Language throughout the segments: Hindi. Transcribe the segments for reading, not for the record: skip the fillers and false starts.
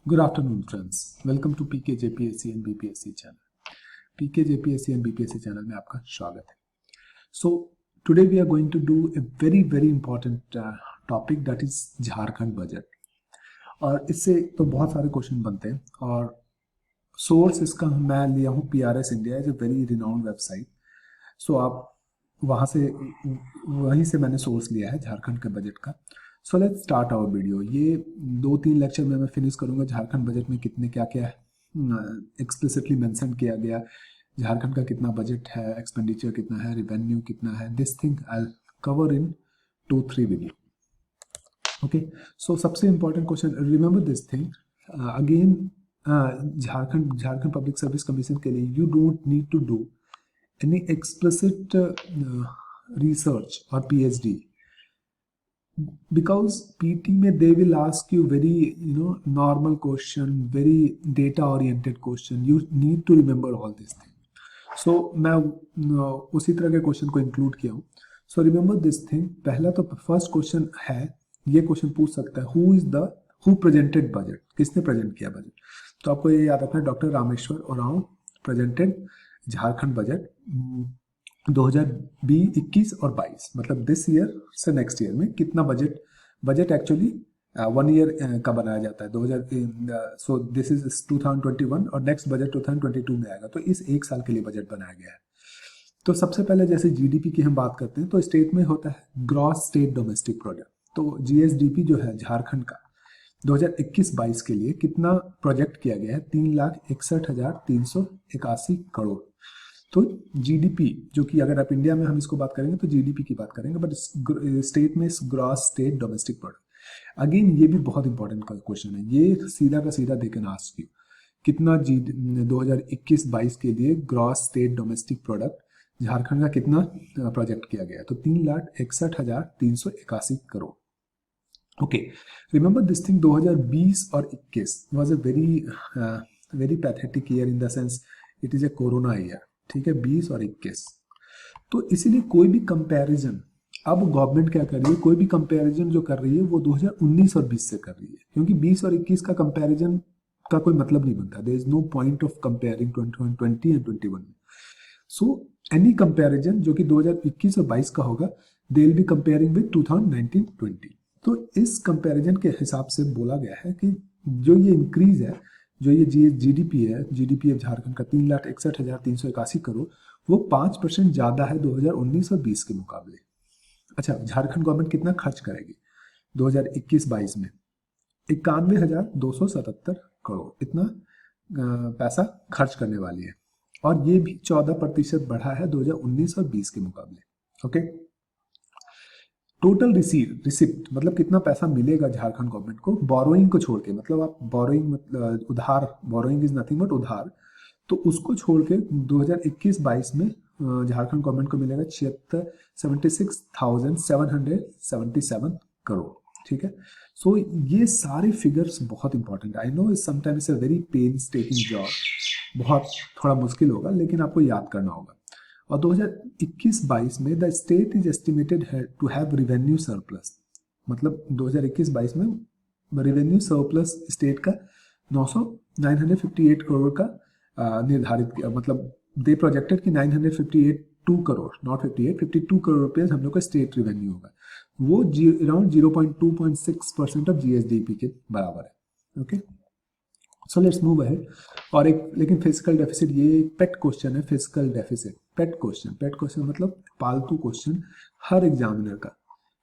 Good afternoon, friends. Welcome to PK JPSC and BPSC channel. PK JPSC and BPSC channel में आपका स्वागत है. So today we are going to do a very important topic that is Jharkhand budget. और इससे तो बहुत सारे क्वेश्चन बनते हैं और सोर्स इसका मैं लिया हूँ PRS India is a very renowned website. So आप वहीं से मैंने सोर्स लिया है झारखंड के बजट का. So let's start our video. ये 2-3 लेक्चर में मैं फिनिश करूंगा झारखंड बजट में कितने क्या क्या एक्सप्लिसिटली मेंशन किया गया, झारखंड का कितना बजट है, एक्सपेंडिचर कितना है, रिवेन्यू कितना है. This thing I cover in 2-3 video. Okay, so सबसे important question, remember this thing again. Jharkhand public service commission के लिए you don't need to do any explicit research और PhD. Because PT में they will ask you very normal question, very data oriented question. You need to remember all this thing. So मैं उसी तरह के क्वेश्चन को इंक्लूड किया हूँ. So remember this thing. पहला तो फर्स्ट क्वेश्चन है, ये क्वेश्चन पूछ सकता है who presented budget, किसने प्रेजेंट किया बजट. तो आपको ये याद रखना है, doctor Rameshwar Oram presented Jharkhand budget 2021 और 22. मतलब दिस ईयर से नेक्स्ट ईयर में कितना बजट एक्चुअली 1 ईयर का बनाया जाता है 2000. सो दिस इज 2021 और नेक्स्ट बजट 2022 में आएगा. तो इस एक साल के लिए बजट बनाया गया है. तो सबसे पहले जैसे GDP की हम बात करते हैं तो स्टेट में होता है ग्रॉस स्टेट डोमेस्टिक प्रोडक्ट. तो GSDP जो है झारखंड का 2021-22 के लिए कितना प्रोजेक्ट किया गया है, 3,61,381 करोड़. तो GDP जो कि अगर आप इंडिया में हम इसको बात करेंगे तो GDP की बात करेंगे, बट स्टेट में gross state domestic product. Again ये भी बहुत इंपॉर्टेंट क्वेश्चन है. ये सीधा का सीधा दे कैन आस्क यू कितना 2021-22 के लिए gross state domestic product Jharkhand का कितना प्रोजेक्ट किया गया. तो 3,61,381 crore. Okay, remember this thing. 2020 और 21 was a very pathetic year in the sense it is a corona year. ठीक है, 20 और 21. तो इसीलिए कोई भी कंपैरिजन अब गवर्नमेंट क्या कर रही है, कोई भी कंपैरिजन जो कर रही है वो 2019 और 20 से कर रही है, क्योंकि 20 और 21 का कंपैरिजन का कोई मतलब नहीं बनता. There is no point of comparing 2020 and 21. So any comparison जो कि 2021 और 22 का होगा, they will be comparing with 2019-20. तो इस कंपैरिजन के हिसाब से बोला गया है कि जो ये इंक्रीज है, जो ये GDP है, GDP ऑफ झारखंड का 3,61,381 करोड़, वो 5% ज़्यादा है 2019 और 20 के मुकाबले. अच्छा, झारखंड गवर्नमेंट कितना खर्च करेगी 2021-22 में? 91,277 करोड़ इतना पैसा खर्च करने वाली है. और ये भी 14% बढ़ा है 2019 और 20 के मुकाबले. ओके, टोटल रिसिप्ट मतलब कितना पैसा मिलेगा झारखंड गवर्नमेंट को बोरोइंग को छोड़ के. मतलब आप बोरोइंग मतलब उधार, बोरोइंग इज नथिंग बट उधार. तो उसको छोड़ के 2021-22 में झारखंड गवर्नमेंट को मिलेगा 76,777 करोड़. ठीक है, सो ये सारे फिगर्स बहुत important. I know sometimes a very painstaking job, बहुत थोड़ा मुश्किल होगा लेकिन आपको याद करना होगा. और 2021-22 में the state is estimated to have revenue surplus. मतलब 2021-22 में रिवेन्यू सरप्लस स्टेट का 958 करोड़ का निर्धारित किया. मतलब दे प्रोजेक्टेड कि 958 करोड़, नॉट 52 करोड़ रुपये हम लोग का स्टेट रिवेन्यू होगा. वो अराउंड 0.26% ऑफ GSDP के बराबर है. Okay, so let's move ahead. और एक लेकिन फिजिकल डेफिसिट, ये एक पेट क्वेश्चन है. फिजिकल डेफिसिट पेट क्वेश्चन मतलब पालतू क्वेश्चन हर एग्जामिनर का,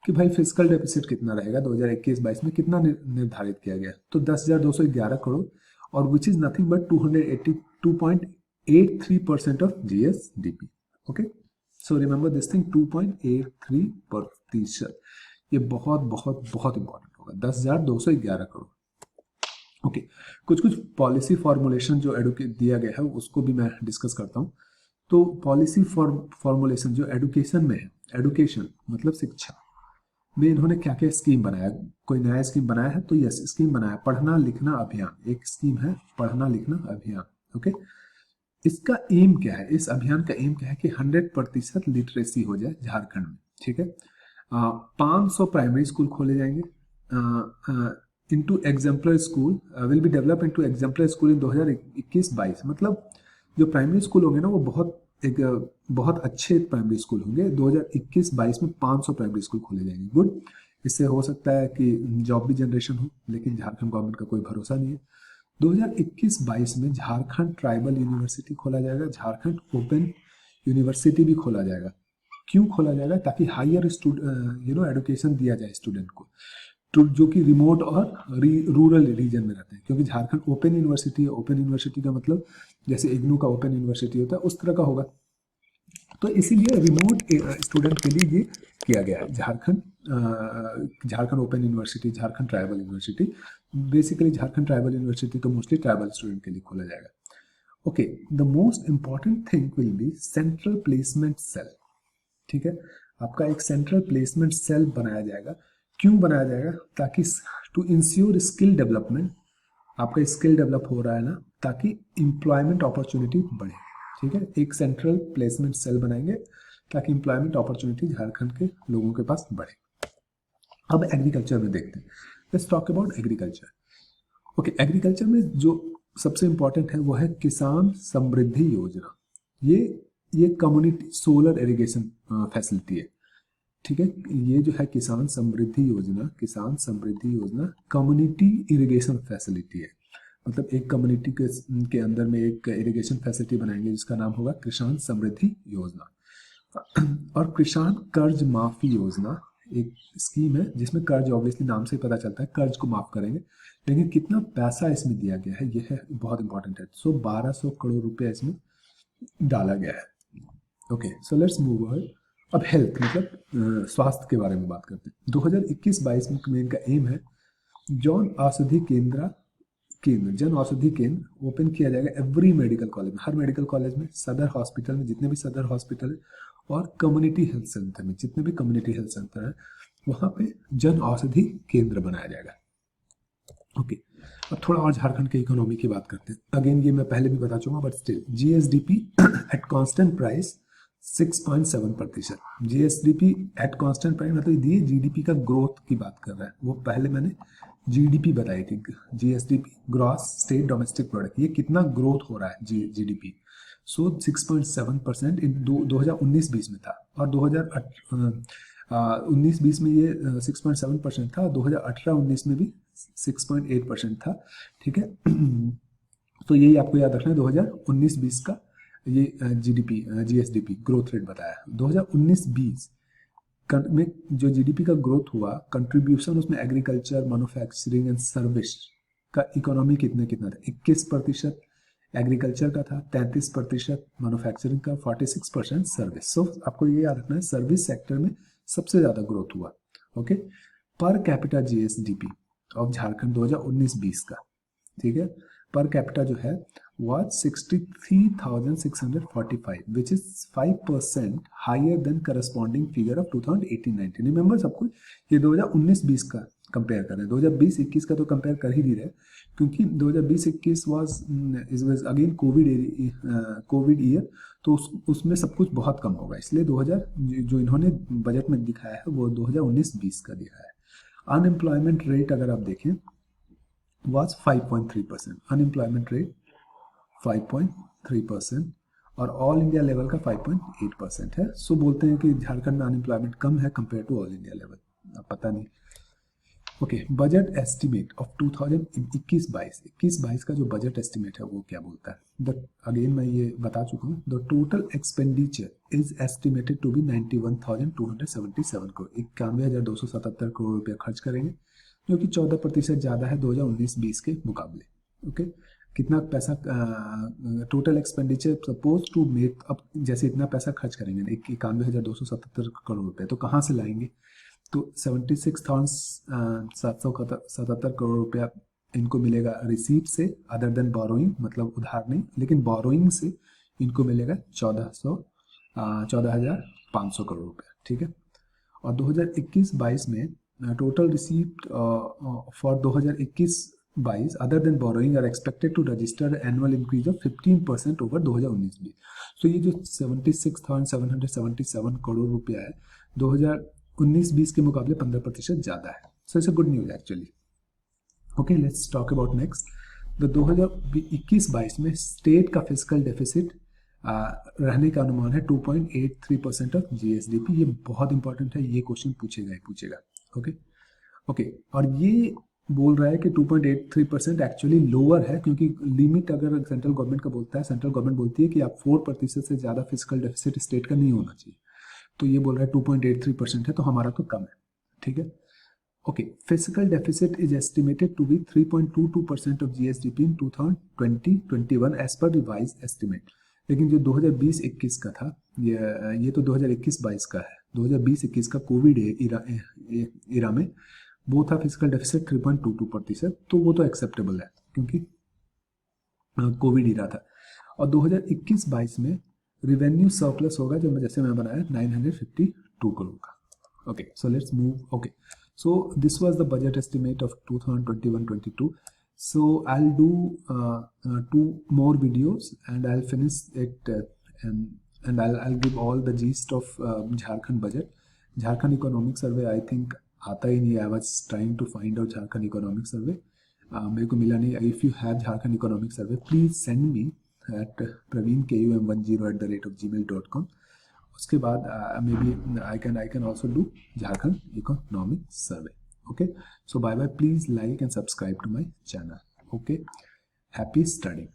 कि भाई फिजिकल डेफिसिट कितना रहेगा 2021-22 में, कितना निर्धारित किया गया. तो 10,211 करोड़ और which is nothing but 282.83% of GSDP. Okay, so remember this thing, 2.83%. ये बहुत बहुत बहुत इंपॉर्टेंट होगा, 10,211 करोड़. ओके, कुछ पॉलिसी फॉर्मुलेशन जो दिया गया है उसको भी मैं डिस्कस करता हूँ. तो पॉलिसी फॉर्मुलेशन जो एडुकेशन में है, एडुकेशन मतलब शिक्षा में इन्होंने क्या क्या स्कीम बनाया. कोई नया स्कीम बनाया है? तो यस, स्कीम बनाया पढ़ना लिखना अभियान. एक स्कीम है पढ़ना लिखना अभियान. ओके, इसका एम क्या है, इस अभियान का एम क्या है कि 100% लिटरेसी हो जाए झारखंड में. ठीक है, 500 प्राइमरी स्कूल खोले जाएंगे. Into exemplar school will be develop into exemplar school इन 2021-22। मतलब जो प्राइमरी स्कूल होंगे ना वो बहुत अच्छे प्राइमरी स्कूल होंगे। 2021-22 में 500 प्राइमरी स्कूल खोले जाएंगे। गुड। इससे हो सकता है कि जॉब भी जनरेशन हो, लेकिन झारखंड गवर्नमेंट का कोई भरोसा नहीं है। 2021-22 में झारखंड ट्राइबल यूनिवर्सिटी खोला जाएगा, झारखंड ओपन यूनिवर्सिटी भी खोला जाएगा। क्यों खोला जाएगा? ताकि हायर एजुकेशन दिया जाए स्टूडेंट को, जो कि रिमोट और रूरल रीजन में रहते हैं। क्योंकि झारखंड ओपन यूनिवर्सिटी है, ओपन यूनिवर्सिटी का मतलब जैसे इग्नू का ओपन यूनिवर्सिटी होता है उस तरह का होगा। तो इसीलिए रिमोट स्टूडेंट के लिए ये किया गया है Jharkhand open university, Jharkhand tribal university. Basically Jharkhand tribal university तो मोस्टली ट्राइबल स्टूडेंट के लिए खोला जाएगा। Okay, the most important thing will be central placement cell. ठीक है, आपका एक सेंट्रल प्लेसमेंट सेल बनाया जाएगा। क्यों बनाया जाएगा? ताकि टू इंश्योर स्किल डेवलपमेंट, आपका स्किल डेवलप हो रहा है ना, ताकि एम्प्लॉयमेंट अपॉर्चुनिटी बढ़े। ठीक है, एक सेंट्रल प्लेसमेंट सेल बनाएंगे ताकि एम्प्लॉयमेंट अपॉर्चुनिटी झारखंड के लोगों के पास बढ़े। अब एग्रीकल्चर में देखते हैं। Let's talk about agriculture. Okay, agriculture में जो सबसे इंपॉर्टेंट है वो है किसान समृद्धि योजना। ये कम्युनिटी सोलर इरिगेशन फैसिलिटी है। ठीक है, ये जो है किसान समृद्धि योजना कम्युनिटी इरिगेशन फैसिलिटी है। मतलब एक कम्युनिटी के अंदर में एक इरिगेशन फैसिलिटी बनाएंगे जिसका नाम होगा किसान समृद्धि योजना। और किसान कर्ज माफी योजना एक स्कीम है जिसमें कर्ज, ऑब्वियसली नाम से पता चलता है कर्ज को माफ करेंगे, लेकिन कितना पैसा इसमें दिया गया है ये है बहुत इंपॉर्टेंट है। 1200 करोड़ रुपया इसमें डाला गया है। Okay, so let's move on. अब हेल्थ मतलब स्वास्थ्य के बारे में बात करते हैं। 2021-22 में इनका एम है जन औषधि केंद्र ओपन किया जाएगा एवरी मेडिकल कॉलेज में, हर मेडिकल कॉलेज में, सदर हॉस्पिटल में, जितने भी सदर हॉस्पिटल है, और कम्युनिटी हेल्थ सेंटर में, जितने भी कम्युनिटी हेल्थ सेंटर है वहाँ पे जन औषधि केंद्र बनाया जाएगा। ओके, अब थोड़ा और झारखंड के इकोनॉमी की बात करते हैं। अगेन ये मैं पहले भी बता चुका but still, GSDP at constant price 6.7%। GSDP at constant price मतलब ये जीडीपी का ग्रोथ की बात कर रहा है। वो पहले मैंने जीडीपी बताई थी, GSDP gross state domestic product, ये कितना ग्रोथ हो रहा है जीडीपी। सो 6.7% इन 2019-20 में था, और 2019-20 में ये 6.7% था, 2018-19 में भी 6.8% था। ठीक है, तो यही आपको याद रखना है 2019-20 का ये जीडीपी जीएसडीपी ग्रोथ रेट बताया। 2019-20 में जो जीडीपी का ग्रोथ हुआ, कंट्रीब्यूशन उसमें एग्रीकल्चर, मैन्युफैक्चरिंग एंड सर्विस का इकोनॉमी कितना था? 21% एग्रीकल्चर का था, 33% मैन्युफैक्चरिंग का, 46% सर्विस। सो आपको ये याद रखना है सर्विस सेक्टर में सबसे ज्यादा ग्रोथ हुआ। Okay, per capita GSDP of Jharkhand 2019-20 का, ठीक है, पर कैपिटा जो है was 63,645 which is 5% higher than corresponding figure of 2018-19। Remember सबको ये 2019-20 का कंपेयर कर रहे हैं, 2020-21 का तो कंपेयर कर ही नहीं रहे, क्योंकि 2020-21 was अगेन कोविड ईयर, तो उसमें सब कुछ बहुत कम होगा, इसलिए 2000 जो इन्होंने बजट में दिखाया है वो 2019-20 का दिखाया है। अनएम्प्लॉयमेंट रेट अगर आप देखें was 5.3%, अनएम्प्लॉयमेंट रेट 5.3%, और ऑल इंडिया लेवल का 5.8% है। सो बोलते हैं कि झारखंड में अनएम्प्लॉयमेंट कम है compare to all India level, अब पता नहीं। ओके, बजट एस्टिमेट ऑफ 2021-22 का जो बजट एस्टिमेट है वो क्या बोलता है? अगेन मैं ये बता चुका हूँ, the total expenditure is estimated to be 91,277 crore, 91,277 crore रुपया खर्च करेंगे, जो कि 14% ज़्यादा है 2019-20 के मुकाबले। ओके, कितना पैसा total expenditure suppose to make, अब जैसे इतना पैसा खर्च करेंगे 91,277 करोड़ रुपए, तो कहाँ से लाएंगे? तो 76,777 करोड़ रुपया इनको मिलेगा रिसीट से, अदर देन बोरोइंग, मतलब उधार नहीं, लेकिन बोरोइंग से इनको मिलेगा 14,500 करोड़ रुपया। ठीक है, और 2021-22 में total receipt for 2021-22 other than borrowing are expected to register annual increase of 15% over 2019-20। सो ये जो 76,777 करोड़ रुपया है 2019-20 के मुकाबले 15% ज़्यादा है। So it's a good news actually. Okay, let's talk about next. The 2021-22 में स्टेट का फिजिकल डेफिसिट रहने का अनुमान है 2.83% ऑफ जीएसडीपी। ये बहुत इंपॉर्टेंट है, ये क्वेश्चन पूछेगा। ओके ओके, और ये बोल रहा है कि 2.83% एक्चुअली लोअर है, क्योंकि लिमिट अगर सेंट्रल गवर्नमेंट का बोलता है, सेंट्रल गवर्नमेंट बोलती है कि आप 4% से ज़्यादा फिजिकल डेफिसिट स्टेट का नहीं होना चाहिए। तो ये बोल रहा है 2.83% है, तो हमारा तो कम है। ठीक है, okay, fiscal deficit is estimated to be 3.22% of GSDP in 2020-21 as per revised estimate। लेकिन जो 2020-21 का था, ये तो 2021-22 का है। 2020-21 का कोविड इरा में वो था फिजिकल डेफिसिट 3.22%, तो वो तो एक्सेप्टेबल है क्योंकि कोविड इरा था। और 2021-22 में रिवेन्यू सरप्लस होगा, जो जैसे मैं बनाया 952 करोड़ का। Okay, so let's move. Okay, so this was the budget estimate of 2021-22. So I'll do 2 more videos and I'll finish it, and I'll give all the gist of Jharkhand budget. Jharkhand economic survey I think आता ही नहीं है। I was trying to find out Jharkhand economic survey, मेरे को मिला नहीं। If you have Jharkhand economic survey, please send me at praveenkum10@gmail.com। उसके बाद may be I can also do Jharkhand economic survey. Okay, so bye bye, please like and subscribe to my channel. Okay, happy studying.